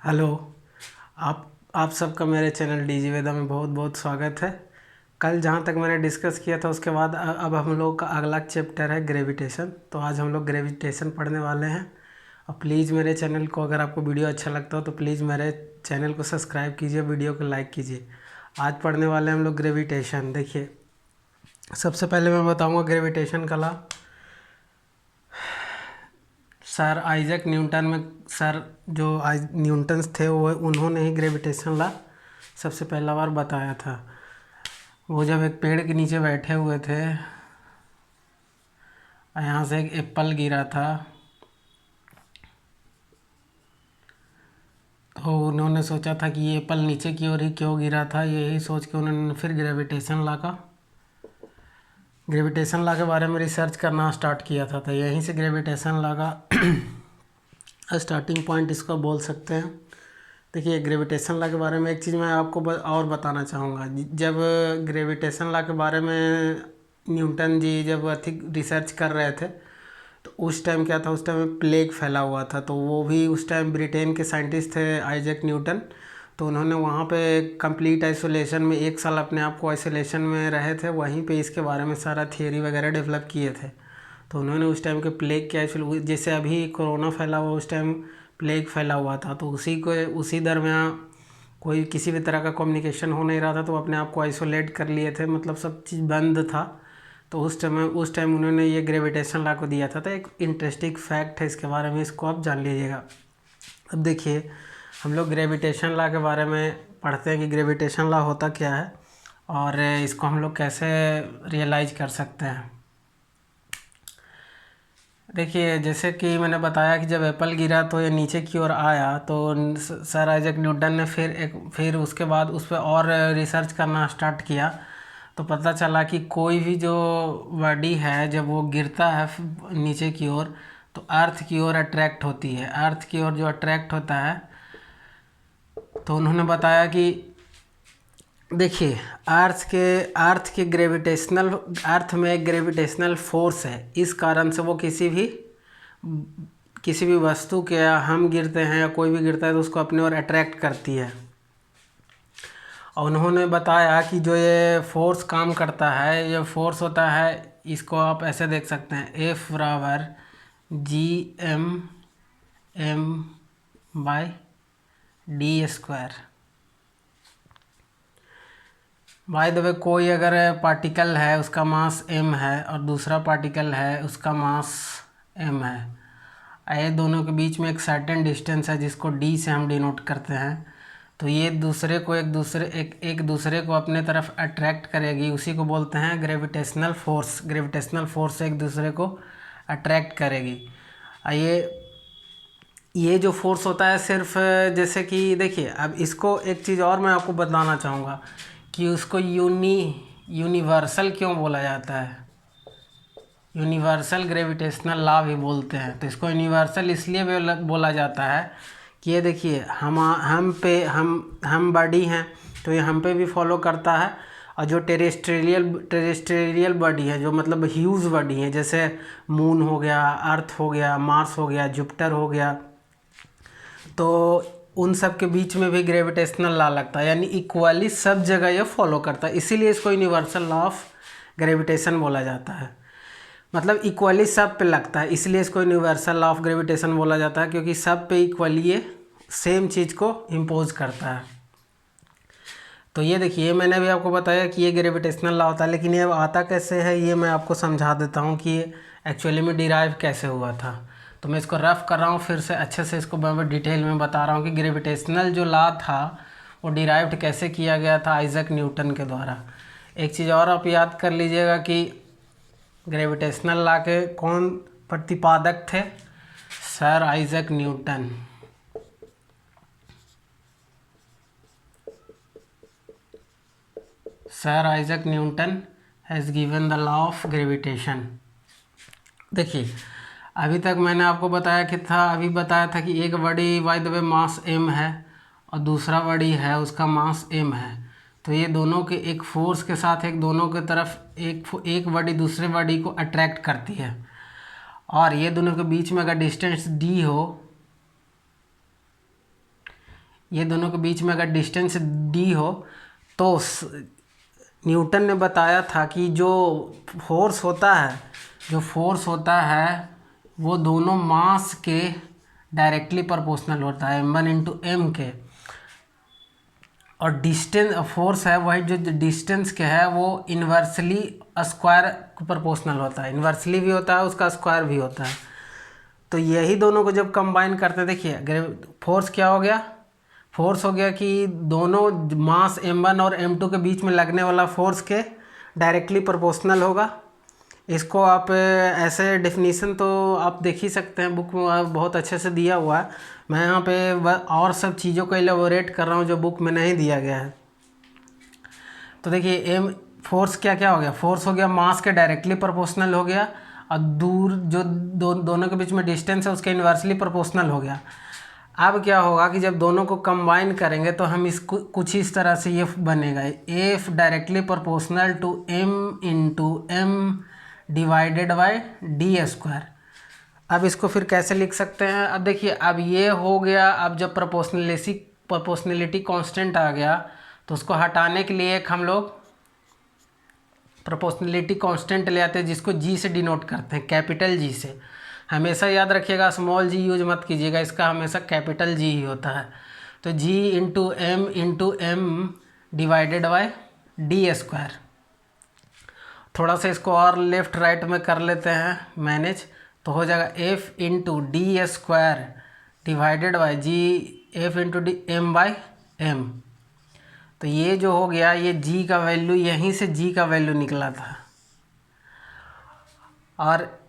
Hello. आप सबका मेरे चैनल डीजी वेदा में बहुत बहुत स्वागत है। कल जहाँ तक मैंने डिस्कस किया था उसके बाद अब हम लोग का अगला चैप्टर है ग्रेविटेशन। तो आज हम लोग ग्रेविटेशन पढ़ने वाले हैं। और प्लीज़ मेरे चैनल को, अगर आपको वीडियो अच्छा लगता हो तो प्लीज़ मेरे चैनल को सब्सक्राइब कीजिए, वीडियो को लाइक कीजिए। आज पढ़ने वाले हैं हम लोग ग्रेविटेशन। देखिए, सबसे पहले मैं बताऊँगा ग्रेविटेशन का लॉ। सर आइजैक न्यूटन में सर जो न्यूटन्स थे वो उन्होंने ही ग्रेविटेशन लॉ सबसे पहला बार बताया था। वो जब एक पेड़ के नीचे बैठे हुए थे, यहाँ से एक एप्पल गिरा था, तो उन्होंने सोचा था कि ये एप्पल नीचे की ओर ही क्यों गिरा था। यही सोच के उन्होंने फिर ग्रेविटेशन लॉ के बारे में रिसर्च करना स्टार्ट किया था। तो यहीं से ग्रेविटेशन लॉ का स्टार्टिंग पॉइंट इसको बोल सकते हैं। देखिए, ग्रेविटेशन लॉ के बारे में एक चीज़ मैं आपको और बताना चाहूँगा। जब ग्रेविटेशन लॉ के बारे में न्यूटन जी जब अधिक रिसर्च कर रहे थे तो उस टाइम क्या था, उस टाइम प्लेग फैला हुआ था। तो वो भी उस टाइम ब्रिटेन के साइंटिस्ट थे आइजैक न्यूटन। तो उन्होंने वहाँ पे कंप्लीट आइसोलेशन में 1 साल अपने आप को आइसोलेशन में रहे थे। वहीं पे इसके बारे में सारा थियरी वगैरह डेवलप किए थे। तो उन्होंने उस टाइम के प्लेग के जैसे अभी कोरोना फैला हुआ, उस टाइम प्लेग फैला हुआ था। तो उसी दरमियान कोई किसी भी तरह का कम्युनिकेशन हो नहीं रहा था, तो अपने आप को आइसोलेट कर लिए थे, मतलब सब चीज़ बंद था। तो उस टाइम उन्होंने ये ग्रेविटेशन लॉ को दिया था। तो एक इंटरेस्टिंग फैक्ट है इसके बारे में, इसको आप जान लीजिएगा। अब देखिए, हम लोग ग्रेविटेशन लॉ के बारे में पढ़ते हैं कि ग्रेविटेशन लॉ होता क्या है और इसको हम लोग कैसे रियलाइज कर सकते हैं। देखिए, जैसे कि मैंने बताया कि जब एप्पल गिरा तो ये नीचे की ओर आया, तो सर आइजैक न्यूटन ने फिर उसके बाद उस पर और रिसर्च करना स्टार्ट किया। तो पता चला कि कोई भी जो बॉडी है जब वो गिरता है नीचे की ओर, तो अर्थ की ओर अट्रैक्ट होती है। अर्थ की ओर जो अट्रैक्ट होता है, तो उन्होंने बताया कि देखिए, अर्थ में एक ग्रेविटेशनल फोर्स है। इस कारण से वो किसी भी वस्तु के, हम गिरते हैं या कोई भी गिरता है तो उसको अपनी ओर अट्रैक्ट करती है। और उन्होंने बताया कि जो ये फोर्स काम करता है, ये फोर्स होता है, इसको आप ऐसे देख सकते हैं, F बराबर Gm/d²। बाय द वे, कोई अगर पार्टिकल है उसका मास m है और दूसरा पार्टिकल है उसका मास m है, ये दोनों के बीच में एक सर्टेन डिस्टेंस है जिसको d से हम डिनोट करते हैं। तो ये एक दूसरे को अपने तरफ अट्रैक्ट करेगी, उसी को बोलते हैं ग्रेविटेशनल फोर्स। ग्रेविटेशनल फोर्स से एक दूसरे को अट्रैक्ट करेगी। ये जो फोर्स होता है सिर्फ, जैसे कि देखिए, अब इसको एक चीज़ और मैं आपको बताना चाहूँगा कि उसको यूनिवर्सल क्यों बोला जाता है। यूनिवर्सल ग्रेविटेशनल लॉ भी बोलते हैं। तो इसको यूनिवर्सल इसलिए बोला जाता है कि ये देखिए, हम बॉडी हैं तो ये हम पे भी फॉलो करता है। और जो टेरेस्ट्रियल बॉडी है, जो मतलब ह्यूज बॉडी है, जैसे मून हो गया, अर्थ हो गया, मार्स हो गया, जुपिटर हो गया, तो उन सब के बीच में भी ग्रेविटेशनल लॉ लगता है। यानी इक्वली सब जगह ये फॉलो करता है, इसीलिए इसको यूनिवर्सल लॉ ऑफ ग्रेविटेशन बोला जाता है। मतलब इक्वली सब पे लगता है, इसलिए इसको यूनिवर्सल लॉ ऑफ ग्रेविटेशन बोला जाता है, क्योंकि सब पे इक्वली ये सेम चीज़ को इम्पोज करता है। तो ये देखिए, मैंने भी आपको बताया कि ये ग्रेविटेशनल लॉ होता है, लेकिन ये आता कैसे है ये मैं आपको समझा देता हूँ कि ये एक्चुअली में डिराइव कैसे हुआ था। तो मैं इसको रफ कर रहा हूँ, फिर से अच्छे से इसको मैं डिटेल में बता रहा हूँ कि ग्रेविटेशनल जो लॉ था वो डिराइव्ड कैसे किया गया था आइजैक न्यूटन के द्वारा। एक चीज़ और आप याद कर लीजिएगा कि ग्रेविटेशनल लॉ के कौन प्रतिपादक थे? Sir Isaac Newton. Sir Isaac Newton has given the law of gravitation. देखिए, अभी तक मैंने आपको बताया था कि एक body by the way mass m है और दूसरा बॉडी है उसका मास m है। तो ये दोनों के एक फोर्स के साथ दोनों के तरफ एक बॉडी दूसरे बॉडी को अट्रैक्ट करती है। और ये दोनों के बीच में अगर डिस्टेंस d हो, ये दोनों के बीच में अगर डिस्टेंस d हो तो न्यूटन ने बताया था कि जो फोर्स होता है वो दोनों मास के डायरेक्टली प्रोपोर्शनल होता है m1 इंटू एम के, और डिस्टेंस फोर्स है वही जो डिस्टेंस के है वो इन्वर्सली स्क्वायर प्रोपोर्शनल होता है, इन्वर्सली भी होता है उसका स्क्वायर भी होता है। तो यही दोनों को जब कंबाइन करते हैं, देखिए फोर्स क्या हो गया, फोर्स हो गया कि दोनों मास m1 और m2 के बीच में लगने वाला फोर्स के डायरेक्टली प्रोपोर्शनल होगा। इसको आप ऐसे डेफिनीशन तो आप देख ही सकते हैं, बुक में बहुत अच्छे से दिया हुआ है। मैं यहाँ पे और सब चीज़ों को एलेबोरेट कर रहा हूँ जो बुक में नहीं दिया गया है। तो देखिए एम फोर्स क्या क्या हो गया, फोर्स हो गया मास के डायरेक्टली प्रोपोर्शनल हो गया, और दूर जो दोनों के बीच में डिस्टेंस है उसके इन्वर्सली प्रोपोर्शनल हो गया। अब क्या होगा कि जब दोनों को कंबाइन करेंगे तो हम इसको कुछ इस तरह से ये बनेगा, F directly proportional to M into M divided by D square. अब इसको फिर कैसे लिख सकते हैं, अब देखिए अब ये हो गया। अब जब प्रोपोर्शनलिटी कांस्टेंट आ गया तो उसको हटाने के लिए एक हम लोग प्रोपोर्शनलिटी कांस्टेंट ले आते हैं जिसको जी से डिनोट करते हैं, कैपिटल जी से। हमेशा याद रखिएगा, स्मॉल जी यूज मत कीजिएगा, इसका हमेशा कैपिटल जी ही होता है। तो G into M divided by D square. थोड़ा सा इसको और लेफ्ट राइट में कर लेते हैं मैनेज, तो हो जाएगा F into D square divided by G F into D M by M. तो ये जो हो गया, ये जी का वैल्यू, यहीं से जी का वैल्यू निकला था। और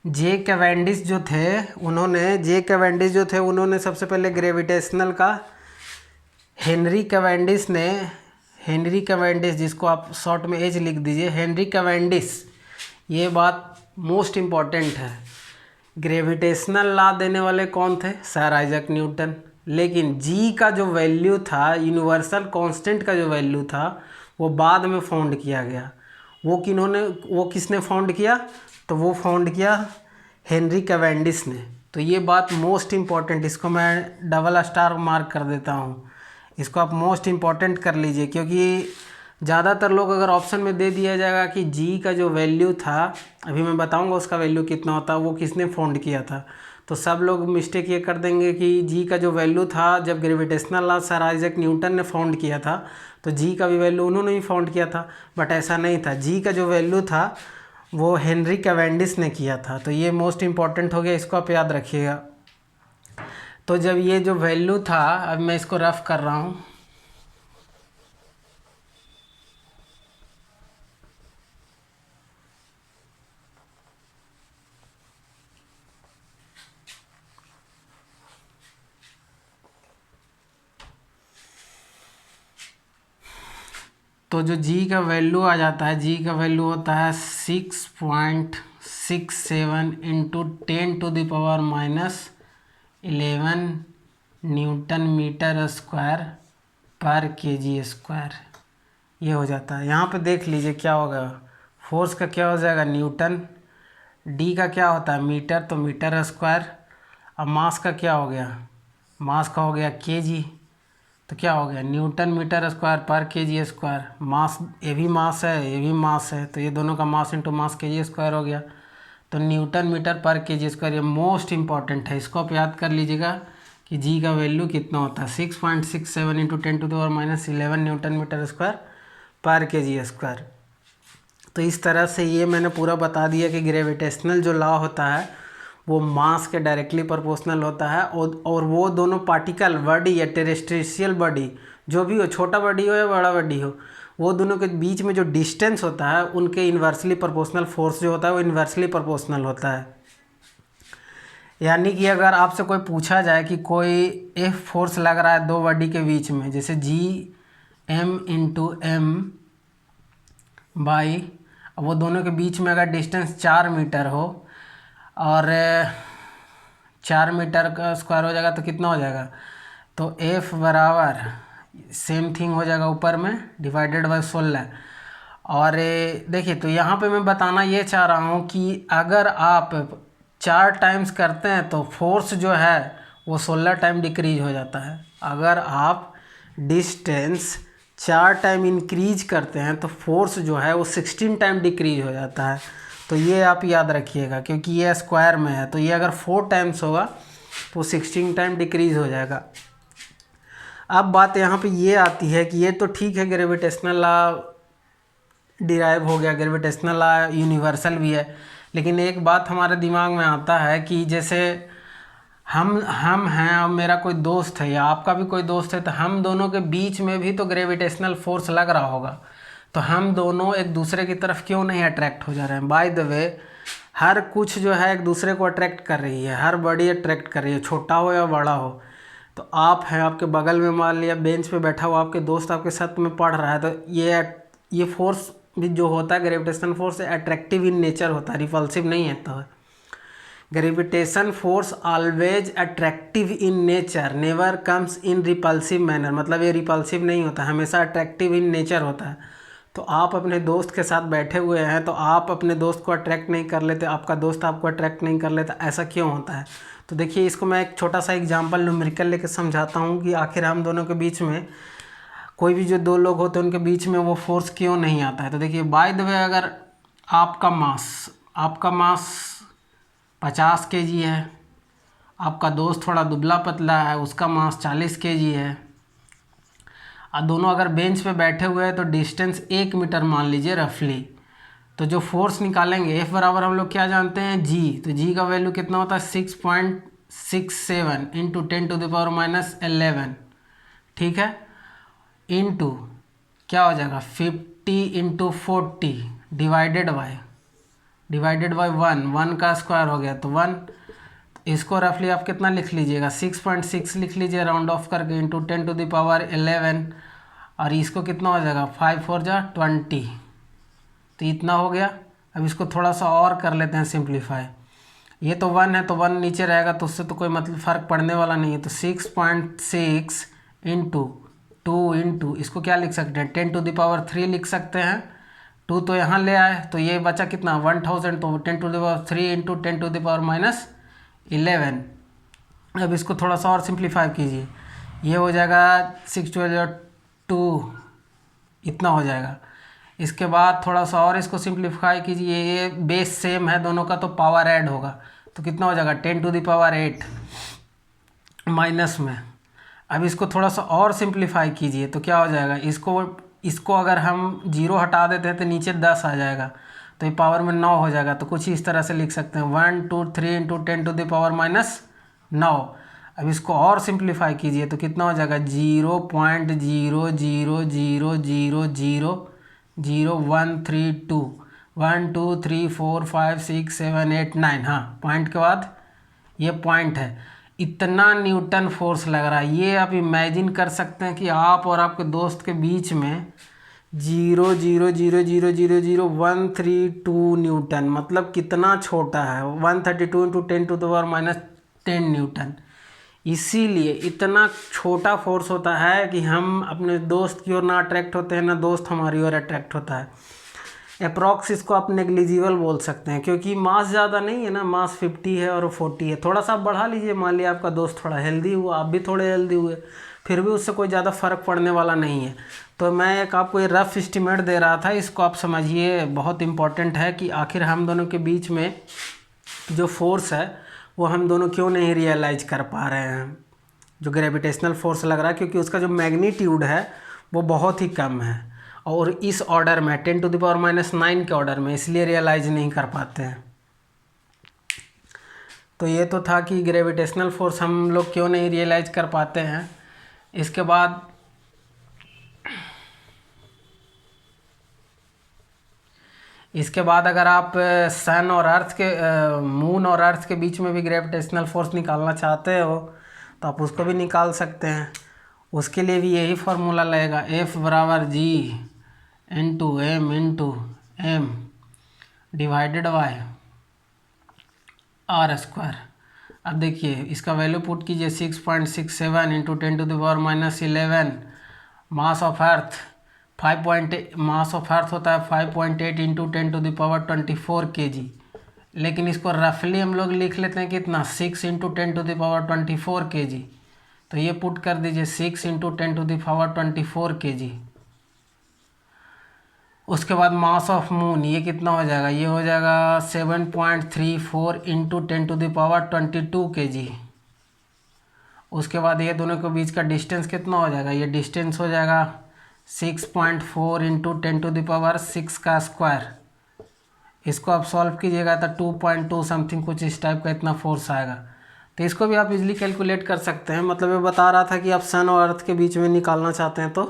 जे कैवेंडिश जो थे उन्होंने सबसे पहले ग्रेविटेशनल का हेनरी कैवेंडिश जिसको आप शॉर्ट में एच लिख दीजिए, हेनरी कैवेंडिश, ये बात मोस्ट इम्पॉर्टेंट है। ग्रेविटेशनल लॉ देने वाले कौन थे, सर आइजैक न्यूटन। लेकिन जी का जो वैल्यू था, यूनिवर्सल कांस्टेंट का जो वैल्यू था, वो बाद में फाउंड किया गया। वो किसने फाउंड किया, तो वो फाउंड किया हेनरी कैवेंडिश ने। तो ये बात मोस्ट इम्पॉर्टेंट, इसको मैं डबल स्टार मार्क कर देता हूँ, इसको आप मोस्ट इम्पॉर्टेंट कर लीजिए। क्योंकि ज़्यादातर लोग अगर ऑप्शन में दे दिया जाएगा कि जी का जो वैल्यू था, अभी मैं बताऊंगा उसका वैल्यू कितना होता है, वो किसने फाउंड किया था, तो सब लोग मिस्टेक ये कर देंगे कि जी का जो वैल्यू था, जब gravitational law sir Isaac Newton ने फाउंड किया था तो जी का भी वैल्यू उन्होंने ही फाउंड किया था। बट ऐसा नहीं था, जी का जो वैल्यू था वो हेनरी कैवेंडिश ने किया था। तो ये मोस्ट इम्पॉर्टेंट हो गया, इसको आप याद रखिएगा। तो जब ये जो वैल्यू था, अब मैं इसको रफ कर रहा हूँ, तो जो जी का वैल्यू आ जाता है, जी का वैल्यू होता है 6.67 इंटू 10⁻⁻11 न्यूटन मीटर स्क्वायर पर केजी स्क्वायर, ये हो जाता है। यहाँ पे देख लीजिए क्या होगा, फोर्स का क्या हो जाएगा न्यूटन, डी का क्या होता है मीटर, तो मीटर स्क्वायर। अब मास का क्या हो गया, मास का हो गया केजी, तो क्या हो गया न्यूटन मीटर स्क्वायर पर केजी स्क्वायर। मास, ये भी मास है, ये भी मास है, तो ये दोनों का mass into mass KG square हो गया। तो न्यूटन मीटर पर केजी स्क्वायर, ये मोस्ट इंपॉर्टेंट है, इसको आप याद कर लीजिएगा कि जी का वैल्यू कितना होता है, 6.67 इंटू 10⁻⁻11 न्यूटन मीटर स्क्वायर पर केजी स्क्वायर। तो इस तरह से ये मैंने पूरा बता दिया कि ग्रेविटेशनल जो लॉ होता है वो मास के डायरेक्टली प्रोपोर्शनल होता है, और वो दोनों पार्टिकल, बॉडी या टेरेस्ट्रिशियल बॉडी जो भी हो, छोटा बॉडी हो या बड़ा बॉडी हो, वो दोनों के बीच में जो डिस्टेंस होता है उनके इन्वर्सली प्रोपोर्शनल फोर्स जो होता है वो इन्वर्सली प्रोपोर्शनल होता है। यानी कि अगर आपसे कोई पूछा जाए कि कोई एफ फोर्स लग रहा है दो बॉडी के बीच में, जैसे G M into M by, वो दोनों के बीच में अगर डिस्टेंस 4 मीटर हो और 4 मीटर का स्क्वायर हो जाएगा तो कितना हो जाएगा, तो एफ बराबर सेम थिंग हो जाएगा ऊपर में डिवाइडेड बाय 16, और देखिए, तो यहाँ पे मैं बताना ये चाह रहा हूँ कि अगर आप 4 टाइम्स करते हैं तो फोर्स जो है वो 16 टाइम डिक्रीज हो जाता है। अगर आप डिस्टेंस 4 टाइम इंक्रीज करते हैं तो फोर्स जो है वो 16 टाइम डिक्रीज हो जाता है। तो ये आप याद रखिएगा, क्योंकि ये स्क्वायर में है, तो ये अगर 4 टाइम्स होगा तो 16 टाइम डिक्रीज हो जाएगा। अब बात यहाँ पे ये आती है कि ये तो ठीक है, ग्रेविटेशनल लॉ डिराइव हो गया, ग्रेविटेशनल लॉ यूनिवर्सल भी है, लेकिन एक बात हमारे दिमाग में आता है कि जैसे हम हैं और मेरा कोई दोस्त है या आपका भी कोई दोस्त है, तो हम दोनों के बीच में भी तो ग्रेविटेशनल फोर्स लग रहा होगा, तो हम दोनों एक दूसरे की तरफ क्यों नहीं अट्रैक्ट हो जा रहे हैं। बाय द वे, हर कुछ जो है एक दूसरे को अट्रैक्ट कर रही है, हर बॉडी अट्रैक्ट कर रही है, छोटा हो या बड़ा हो। तो आप हैं, आपके बगल में मान लिया बेंच पे बैठा हुआ आपके दोस्त आपके साथ में पढ़ रहा है, तो ये फोर्स भी जो होता है gravitation force attractive in nature होता है, रिपल्सिव नहीं है। तो gravitation force always attractive in nature, never comes in repulsive manner, मतलब ये रिपल्सिव नहीं होता, हमेशा अट्रैक्टिव इन नेचर होता है। तो आप अपने दोस्त के साथ बैठे हुए हैं, तो आप अपने दोस्त को अट्रैक्ट नहीं कर लेते, आपका दोस्त आपको अट्रैक्ट नहीं कर लेता, ऐसा क्यों होता है। तो देखिए, इसको मैं एक छोटा सा एग्जांपल न्यूमेरिकल लेके समझाता हूँ कि आखिर हम दोनों के बीच में, कोई भी जो दो लोग होते हैं उनके बीच में वो फोर्स क्यों नहीं आता है। तो देखिए, बाय द वे, अगर आपका मास 50 kg है, आपका दोस्त थोड़ा दुबला पतला है, उसका मास 40 kg है, और दोनों अगर बेंच पे बैठे हुए हैं तो डिस्टेंस 1 मीटर मान लीजिए रफली, तो जो फोर्स निकालेंगे F बराबर हम लोग क्या जानते हैं, G। तो G का वैल्यू कितना होता है 6.67 इंटू 10⁻11, ठीक है, इंटू क्या हो जाएगा 50 इंटू 40 डिवाइडेड बाय 1 का स्क्वायर हो गया तो 1। इसको रफली आप कितना लिख लीजिएगा 6.6 लिख लीजिए राउंड ऑफ करके, इंटू 10⁻11, और इसको कितना हो जाएगा 5 4 जा 20, तो इतना हो गया। अब इसको थोड़ा सा और कर लेते हैं सिंप्लीफाई, ये तो 1 है तो 1 नीचे रहेगा, तो उससे तो कोई मतलब फ़र्क पड़ने वाला नहीं है। तो 6.6 इंटू 2 इंटू इसको क्या लिख सकते हैं 10⁻3 लिख सकते हैं, 2 तो यहाँ ले आए तो ये बचा कितना 1000, तो 10⁻3 इंटू 10⁻11। अब इसको थोड़ा सा और सिंप्लीफाई कीजिए, ये हो जाएगा 6 2 इतना हो जाएगा। इसके बाद थोड़ा सा और इसको सिंप्लीफाई कीजिए, ये बेस सेम है दोनों का, तो पावर ऐड होगा, तो कितना हो जाएगा 10⁸ माइनस में। अब इसको थोड़ा सा और सिंप्लीफाई कीजिए तो क्या हो जाएगा, इसको अगर हम 0 हटा देते हैं तो नीचे 10 आ जाएगा, तो ये पावर में 9 हो जाएगा। तो कुछ इस तरह से लिख सकते हैं 1 2 3 इंटू 10⁻⁹। अब इसको और सिंप्लीफाई कीजिए तो कितना हो जाएगा 0.000000132 1 2 3 4 5 6 7 8 9। हाँ, पॉइंट के बाद ये पॉइंट है, इतना न्यूटन फोर्स लग रहा है। ये आप इमेजिन कर सकते हैं कि आप और आपके दोस्त के बीच में 0.000000132 न्यूटन, मतलब कितना छोटा है, 132 इंटू 10⁻10 न्यूटन। इसीलिए इतना छोटा फोर्स होता है कि हम अपने दोस्त की ओर ना अट्रैक्ट होते हैं, ना दोस्त हमारी ओर अट्रैक्ट होता है। अप्रॉक्स इसको आप नेग्लिजिबल बोल सकते हैं, क्योंकि मास ज़्यादा नहीं है ना, मास 50 है और 40 है। थोड़ा सा आप बढ़ा लीजिए, मान लिया आपका दोस्त थोड़ा हेल्दी हुआ, आप भी थोड़े हेल्दी हुए, फिर भी उससे कोई ज़्यादा फ़र्क पड़ने वाला नहीं है। तो मैं एक आपको ये रफ एस्टीमेट दे रहा था, इसको आप समझिए, बहुत इंपॉर्टेंट है कि आखिर हम दोनों के बीच में जो फोर्स है वो हम दोनों क्यों नहीं रियलाइज कर पा रहे हैं, जो ग्रेविटेशनल फोर्स लग रहा है, क्योंकि उसका जो मैग्नीट्यूड है वो बहुत ही कम है, और इस ऑर्डर में 10⁻⁹ के ऑर्डर में, इसलिए रियलाइज नहीं कर पाते हैं। तो ये तो था कि ग्रेविटेशनल फोर्स हम लोग क्यों नहीं रियलाइज कर पाते हैं। इसके बाद अगर आप सन और अर्थ के मून और अर्थ के बीच में भी ग्रेविटेशनल फोर्स निकालना चाहते हो तो आप उसको भी निकाल सकते हैं। उसके लिए भी यही फार्मूला लगेगा, F बराबर G into M divided by R square. अब देखिए, इसका वैल्यू पुट कीजिए 6.67 into 10⁻11, mass of earth 5.8 mass of earth होता है 5.8 इंटू 10⁻24 kg, लेकिन इसको रफली हम लोग लिख लेते हैं कितना 6 इंटू 10⁻24 kg। तो ये पुट कर दीजिए 6 इंटू 10⁻24 kg। उसके बाद मास ऑफ मून ये कितना हो जाएगा, ये हो जाएगा 7.34 इंटू 10⁻22 kg। उसके बाद ये दोनों के बीच का डिस्टेंस कितना हो जाएगा, ये डिस्टेंस हो जाएगा 6.4 इंटू 10⁻6 का स्क्वायर। इसको आप सॉल्व कीजिएगा तो 2.2 समथिंग कुछ इस टाइप का इतना फोर्स आएगा। तो इसको भी आप इजीली कैलकुलेट कर सकते हैं। मतलब ये बता रहा था कि आप सन और अर्थ के बीच में निकालना चाहते हैं तो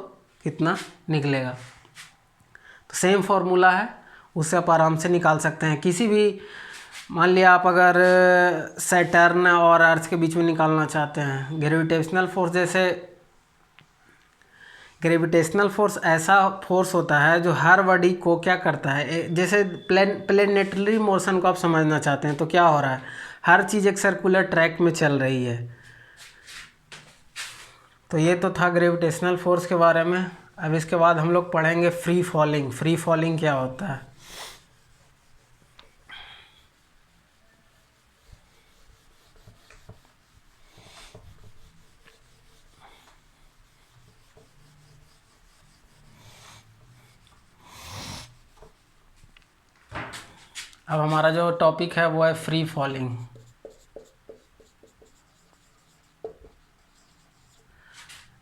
कितना निकलेगा। तो सेम फॉर्मूला है, उससे आप आराम से निकाल सकते हैं। किसी भी मान लिया आप अगर सैटर्न और अर्थ के बीच में निकालना चाहते हैं, ग्रेविटेशनल फोर्स, जैसे ग्रेविटेशनल फोर्स ऐसा फोर्स होता है जो हर बॉडी को क्या करता है, जैसे प्लेनेटरी मोशन को आप समझना चाहते हैं तो क्या हो रहा है, हर चीज़ एक सर्कुलर ट्रैक में चल रही है। तो ये तो था ग्रेविटेशनल फोर्स के बारे में। अब इसके बाद हम लोग पढ़ेंगे फ्री फॉलिंग। फ्री फॉलिंग क्या होता है। अब हमारा जो टॉपिक है वो है फ्री फॉलिंग।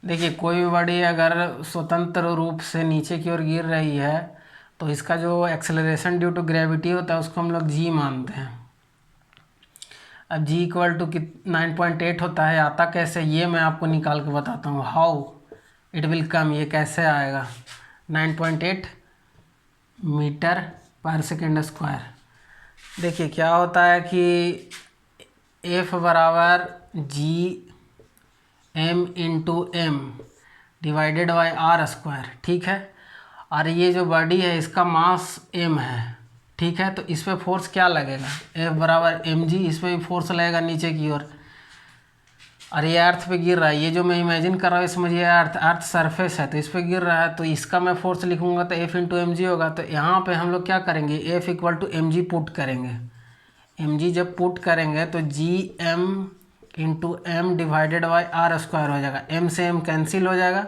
देखिए कोई भी बॉडी अगर स्वतंत्र रूप से नीचे की ओर गिर रही है तो इसका जो एक्सेलरेशन ड्यू टू ग्रेविटी होता है उसको हम लोग जी मानते हैं। अब जी इक्वल टू 9.8 होता है। आता कैसे, ये मैं आपको निकाल के बताता हूँ, हाउ इट विल कम। ये कैसे आएगा, 9.8 मीटर पर सेकेंड स्क्वायर। देखिए क्या होता है कि F बराबर G M into M divided by R square, ठीक है। और ये जो बॉडी है इसका मास m है, ठीक है। तो इस पर फोर्स क्या लगेगा, F बराबर mg, इस पर भी फोर्स लगेगा नीचे की ओर। और ये अर्थ पे गिर रहा है, ये जो मैं इमेजिन कर रहा हूँ समझिए अर्थ सरफेस है तो इस पर गिर रहा है, तो इसका मैं फोर्स लिखूंगा तो F इंटू एम जी होगा। तो यहाँ पे हम लोग क्या करेंगे, F equal to M G put करेंगे। एम जी जब पुट करेंगे तो G M into M divided by R square हो जाएगा। एम से एम कैंसिल हो जाएगा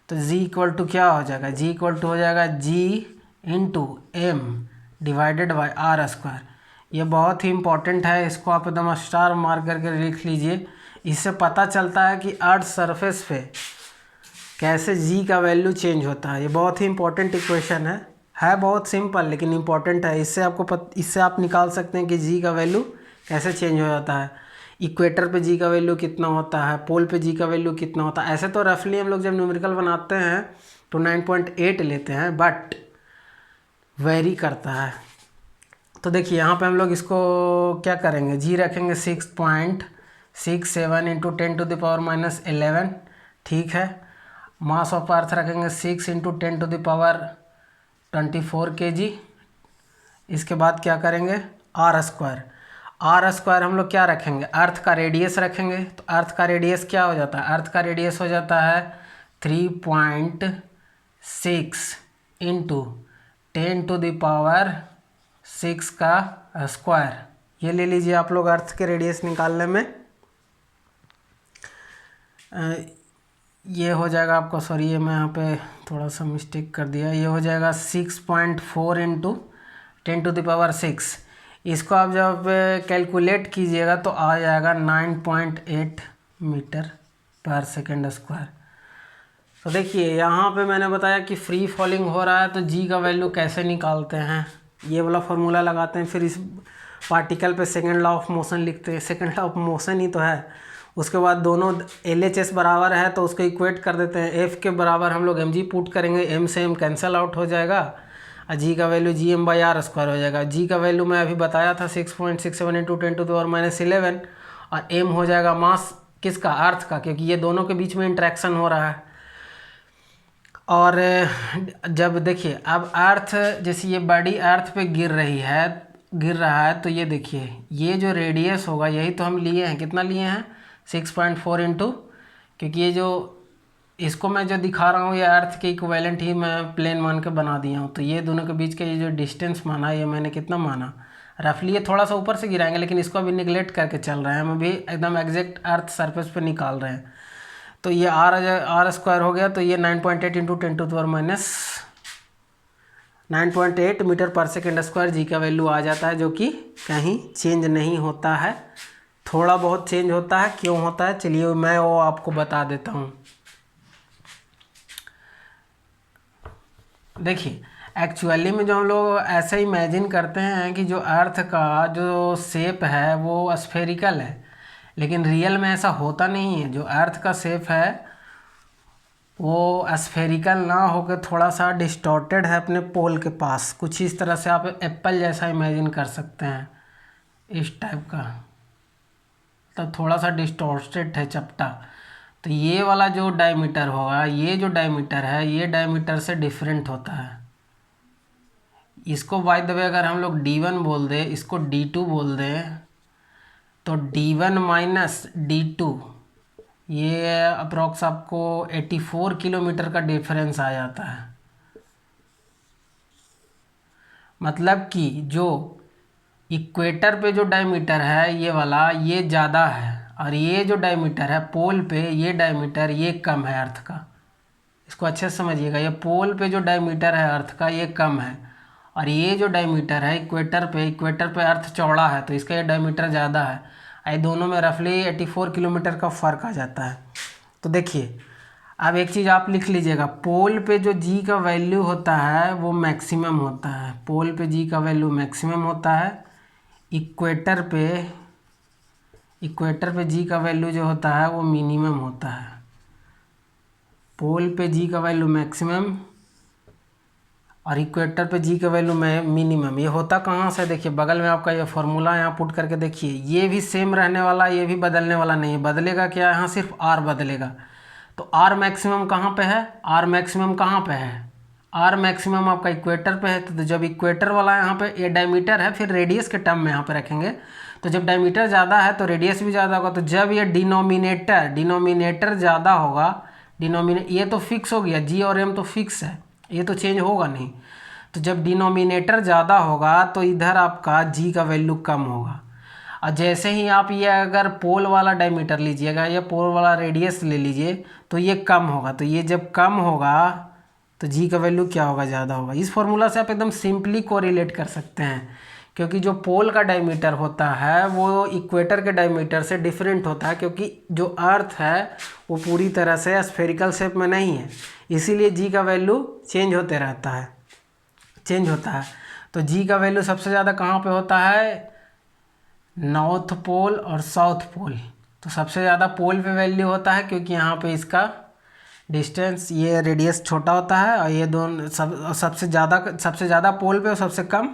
तो जी इक्वल टू क्या हो जाएगा, जी इक्वल टू हो जाएगा G into M divided by R square. ये बहुत ही इंपॉर्टेंट है, इसको आप एकदम स्टार मार्क करके लिख लीजिए। इससे पता चलता है कि अर्थ सरफेस पे कैसे जी का वैल्यू चेंज होता है। ये बहुत ही इंपॉर्टेंट इक्वेशन है बहुत सिंपल लेकिन इंपॉर्टेंट है। इससे आप निकाल सकते हैं कि जी का वैल्यू कैसे चेंज हो जाता है। इक्वेटर पे जी का वैल्यू कितना होता है, पोल पे जी का वैल्यू कितना होता है। ऐसे तो रफली हम लोग जब न्यूमेरिकल बनाते हैं तो 9.8 लेते हैं, बट वेरी करता है। तो देखिए यहाँ पे हम लोग इसको क्या करेंगे, जी रखेंगे 6.67 इंटू 10⁻⁻11, ठीक है। मास ऑफ अर्थ रखेंगे 6 इंटू 10⁻24 kg। इसके बाद क्या करेंगे, आर स्क्वायर। आर स्क्वायर हम लोग क्या रखेंगे, अर्थ का रेडियस रखेंगे। तो अर्थ का रेडियस क्या हो जाता है, अर्थ का रेडियस हो जाता है 3.6 इंटू 10⁻6 का स्क्वायर। ये ले लीजिए आप लोग अर्थ के रेडियस निकालने में। ये हो जाएगा आपका, सॉरी ये मैं यहाँ पे थोड़ा सा मिस्टेक कर दिया। ये हो जाएगा 6.4 इंटू 10⁻6। इसको आप जब कैलकुलेट कीजिएगा तो आ जाएगा 9.8 मीटर पर सेकेंड स्क्वायर। तो देखिए यहाँ पे मैंने बताया कि फ्री फॉलिंग हो रहा है तो जी का वैल्यू कैसे निकालते हैं। ये वाला फॉर्मूला लगाते हैं, फिर इस पार्टिकल पे सेकेंड लॉ ऑफ मोशन लिखते हैं। सेकेंड लॉ ऑफ मोशन ही तो है। उसके बाद दोनों LHS बराबर है तो उसको इक्वेट कर देते हैं। F के बराबर हम लोग mg पुट करेंगे, m से m कैंसिल आउट हो जाएगा और g का value gm by R square हो जाएगा। g का वैल्यू मैं अभी बताया था 6.67 इंटू 10⁻11 और m हो जाएगा मास किसका, अर्थ का, क्योंकि ये दोनों के बीच में इंट्रैक्शन हो रहा है। और जब देखिए अब अर्थ, जैसे ये बॉडी अर्थ पे गिर रहा है तो ये देखिए ये जो रेडियस होगा यही तो हम लिए हैं, कितना लिए हैं 6.4 इंटू, क्योंकि ये जो इसको मैं जो दिखा रहा हूँ ये अर्थ के इक्विवेलेंट ही मैं प्लेन मान के बना दिया हूँ। तो ये दोनों के बीच का ये जो डिस्टेंस माना ये मैंने कितना माना, रफली ये थोड़ा सा ऊपर से गिराएंगे लेकिन इसको अभी निगलेक्ट करके चल रहे हैं, हम अभी एकदम एग्जैक्ट अर्थ सरफेस पे निकाल रहे हैं। तो ये आर स्क्वायर हो गया, तो ये 9.8 इंटू 10⁻⁹ मीटर पर सेकेंड स्क्वायर जी का वैल्यू आ जाता है, जो कि कहीं चेंज नहीं होता है, थोड़ा बहुत चेंज होता है। क्यों होता है चलिए मैं वो आपको बता देता हूँ। देखिए एक्चुअली में जो हम लोग ऐसे इमेजिन करते हैं कि जो अर्थ का जो शेप है वो स्फेरिकल है, लेकिन रियल में ऐसा होता नहीं है। जो अर्थ का शेप है वो स्फेरिकल ना होकर थोड़ा सा डिस्टॉर्टेड है अपने पोल के पास, कुछ इस तरह से आप एप्पल जैसा इमेजिन कर सकते हैं, इस टाइप का, तो थोड़ा सा डिस्टॉर्टेड है, चपटा। तो ये वाला जो डायमीटर होगा, ये जो डायमीटर है ये डायमीटर से डिफरेंट होता है। इसको बाय द वे अगर हम लोग D1 बोल दें, इसको D2 बोल दें, तो D1 माइनस D2 ये अप्रॉक्स आपको 84 किलोमीटर का डिफरेंस आ जाता है। मतलब कि जो इक्वेटर पे जो डायमीटर है ये वाला ये ज़्यादा है, और ये जो डायमीटर है पोल पे ये डायमीटर ये कम है अर्थ का। इसको अच्छे से समझिएगा, ये पोल पे जो डायमीटर है अर्थ का ये कम है, और ये जो डायमीटर है इक्वेटर पे अर्थ चौड़ा है तो इसका ये डायमीटर ज़्यादा है। ये दोनों में रफली 84 किलोमीटर का फ़र्क आ जाता है। तो देखिए अब एक चीज़ आप लिख लीजिएगा, पोल पे जो जी का वैल्यू होता है वो मैक्सिमम होता है, पोल पे जी का वैल्यू मैक्सिमम होता है। इक्वेटर पे जी का वैल्यू जो होता है वो मिनिमम होता है। पोल पे जी का वैल्यू मैक्सिमम और इक्वेटर पे जी का वैल्यू मिनिमम। ये होता कहाँ से, देखिए बगल में आपका ये फार्मूला यहाँ पुट करके देखिए, ये भी सेम रहने वाला, ये भी बदलने वाला नहीं है। बदलेगा क्या, यहाँ सिर्फ आर बदलेगा। तो आर मैक्सिमम कहाँ पे है, आर मैक्सिमम कहाँ पे है, आर मैक्सिमम आपका इक्वेटर पे है। तो जब इक्वेटर वाला यहाँ पे ये डायमीटर है, फिर रेडियस के टर्म में यहाँ पे रखेंगे, तो जब डायमीटर ज़्यादा है तो रेडियस भी ज़्यादा होगा। तो जब ये डिनोमिनेटर ज़्यादा होगा, ये तो फिक्स हो गया, जी और एम तो फिक्स है, ये तो चेंज होगा नहीं। तो जब डिनोमिनेटर ज़्यादा होगा तो इधर आपका जी का वैल्यू कम होगा। और जैसे ही आप ये अगर पोल वाला डायमीटर लीजिएगा या पोल वाला रेडियस ले लीजिए तो ये कम होगा। तो ये जब कम होगा तो जी का वैल्यू क्या होगा, ज़्यादा होगा। इस फॉर्मूला से आप एकदम सिंपली कोरिलेट कर सकते हैं, क्योंकि जो पोल का डायमीटर होता है वो इक्वेटर के डायमीटर से डिफरेंट होता है, क्योंकि जो अर्थ है वो पूरी तरह से स्फेरिकल शेप में नहीं है, इसीलिए जी का वैल्यू चेंज होता है। तो जी का वैल्यू सबसे ज़्यादा कहाँ पे होता है, नॉर्थ पोल और साउथ पोल। तो सबसे ज़्यादा पोल पे वैल्यू होता है, क्योंकि यहाँ पे इसका डिस्टेंस ये रेडियस छोटा होता है, और ये दोनों सबसे ज़्यादा पोल पे और सबसे कम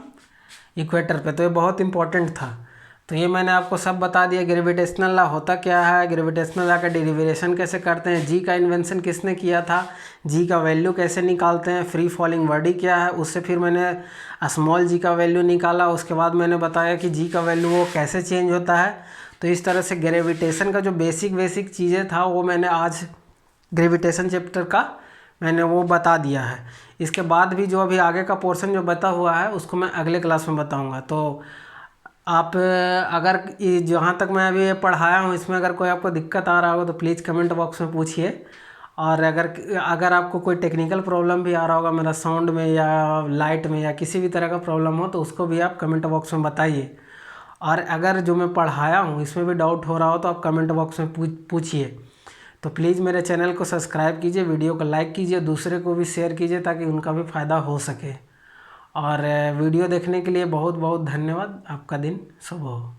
इक्वेटर पे। तो ये बहुत इंपॉर्टेंट था। तो ये मैंने आपको सब बता दिया, ग्रेविटेशनल लॉ होता क्या है, ग्रेविटेशनल लॉ का डेरिवेशन कैसे करते हैं, जी का इन्वेंशन किसने किया था, जी का वैल्यू कैसे निकालते हैं, फ्री फॉलिंग बॉडी क्या है, उससे फिर मैंने स्मॉल जी का वैल्यू निकाला। उसके बाद मैंने बताया कि जी का वैल्यू वो कैसे चेंज होता है। तो इस तरह से ग्रेविटेशन का जो बेसिक चीज़ें था वो मैंने आज ग्रेविटेशन चैप्टर का मैंने वो बता दिया है। इसके बाद भी जो अभी आगे का पोर्शन जो बता हुआ है उसको मैं अगले क्लास में बताऊँगा। तो आप अगर जहाँ तक मैं अभी पढ़ाया हूँ इसमें अगर कोई आपको दिक्कत आ रहा होगा तो प्लीज़ कमेंट बॉक्स में पूछिए। और अगर आपको कोई टेक्निकल प्रॉब्लम भी आ रहा होगा मेरा साउंड में या लाइट में या किसी भी तरह का प्रॉब्लम हो तो उसको भी आप कमेंट बॉक्स में बताइए। और अगर जो मैं पढ़ाया हूँ इसमें भी डाउट हो रहा हो तो आप कमेंट बॉक्स में पूछिए। तो प्लीज़ मेरे चैनल को सब्सक्राइब कीजिए, वीडियो को लाइक कीजिए, दूसरे को भी शेयर कीजिए ताकि उनका भी फ़ायदा हो सके। और वीडियो देखने के लिए बहुत बहुत धन्यवाद। आपका दिन शुभ हो।